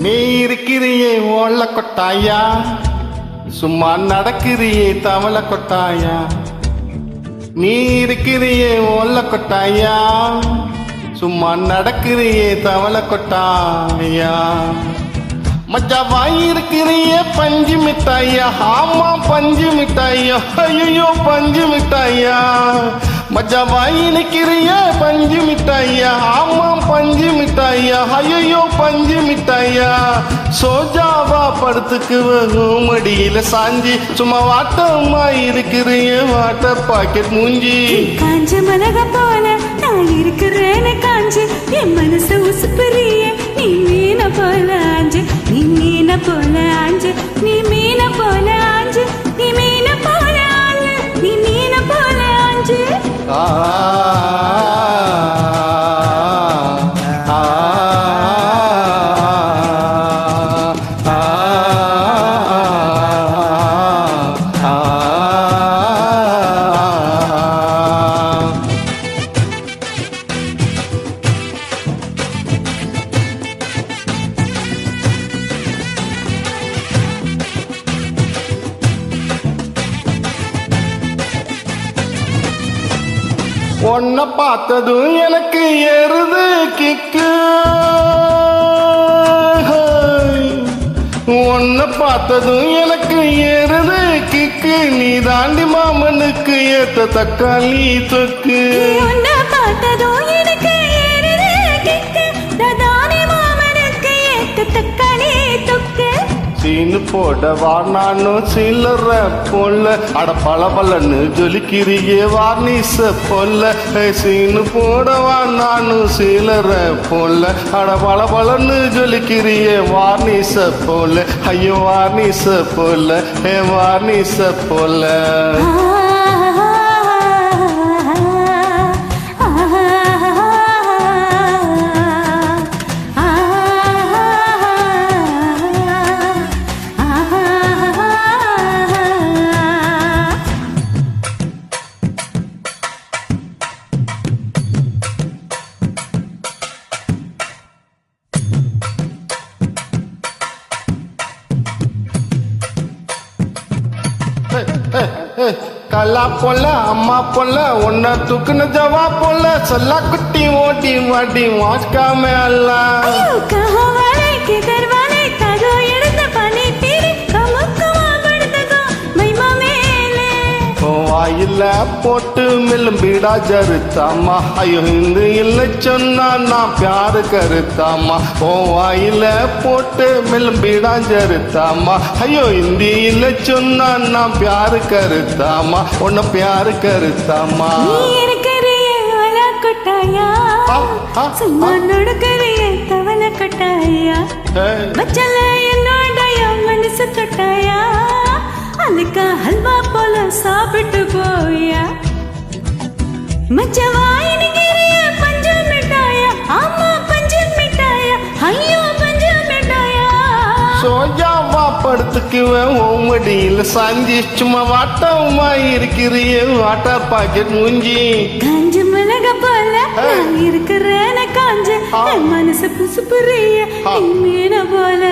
நீ இருக்கிறியே ஓல கொட்டாயா, சும்மா நடக்கிறியே தவள கொட்டாயா. நீ இருக்கிறியே ஓல கொட்டாயா, சும்மா நடக்கிறியே தவள கொட்டாயா. மச்சா வாயிருக்கிறிய பஞ்சு மிட்டாயா, ஆமா பஞ்சு மிட்டாயா, ஐயோ பஞ்சு மிட்டாயா. மச்சா வாயினிக்கிறிய பஞ்சு மிட்டாயா, ஆமா பஞ்சு மிட்டாயா, ஐயோ பஞ்சு மிட்டாயா. சோஜாவா படுத்துக்குவோம் மடியில சாஞ்சி, சும்மா வாட்டமா இருக்கிறிய வாட்டர் பாக்கெட் மூஞ்சி. காஞ்ச மிளகா போல நான் இருக்கிறேன்னு காஞ்சி, என் மனசு உசுப்புறிய நீ மீன போல ஆஞ்சு, நீ மீன போல ஆஞ்சு, நீ மீன போல ஆஞ்சு, நீ மீன போல ஆஞ்சு, நீ மீன போல ஆஞ்சு. ஆ உன்னை பார்த்ததும் எனக்கு ஏறுது கிக்கு, உன்னை பார்த்ததும் எனக்கு ஏறுது கிக்கு. நீ தாண்டி மாமனுக்கு ஏத்த தக்காளி தொக்கு. உன்னை பார்த்ததும் எனக்கு ஏறுது கிக்கு, தானே மாமனுக்கு ஏத்த தக்காளி தொக்கு. சீனு போடவா நானும் சில்லற போல, அட பளபளன்னு ஜொலிக்கிறியே வார்னிச போல. சீனு போடவா நானும் சில்லற போல, அட பளபளன்னு ஜொலிக்கிறியே வார்னிச போல. ஐயோ வார்னிச போல, வார்னிச போல. கல்லா போல அம்மா போல உன்னை தூக்குன ஜவா போல, சொல்லா குட்டி ஓட்டி வாட்டி வாஸ்காம அல்ல. வாயில போட்டு மெல்லும் பீடா ஜருத்தாமா, ஐயோ இந்த இல்லை சொன்னா நான் பியாரு கருத்தாமா. ஓ வாயில போட்டு மெல்லும் பீடா ஜருத்தாமா, ஐயோ இந்தி இல்லை சொன்னா நான் பியாரு கருத்தாமா, உன்னை பியாரு கருத்தாமா. தவள கட்டாயா, என்னோட மனசு தொட்டாயா, அதுக்கா ஹல்வா போல சாப்பிட்டு போயா. மச்சவாய் நிக்கிறிய பஞ்சு மிட்டாயா, ஆமா பஞ்சு மிட்டாயா, ஐயோ பஞ்சு மிட்டாயா. சோஜாவா படுத்துக்குவேன் ஓமடியில சாஞ்சி, சும்மா வாட்டமா இருக்கிறிய வாட்டர் பாக்கெட் மூஞ்சி. காஞ்ச மிளகா போல நான் இருக்கிறேன காஞ்ச, மனசு புசுப்புறிய மீன போல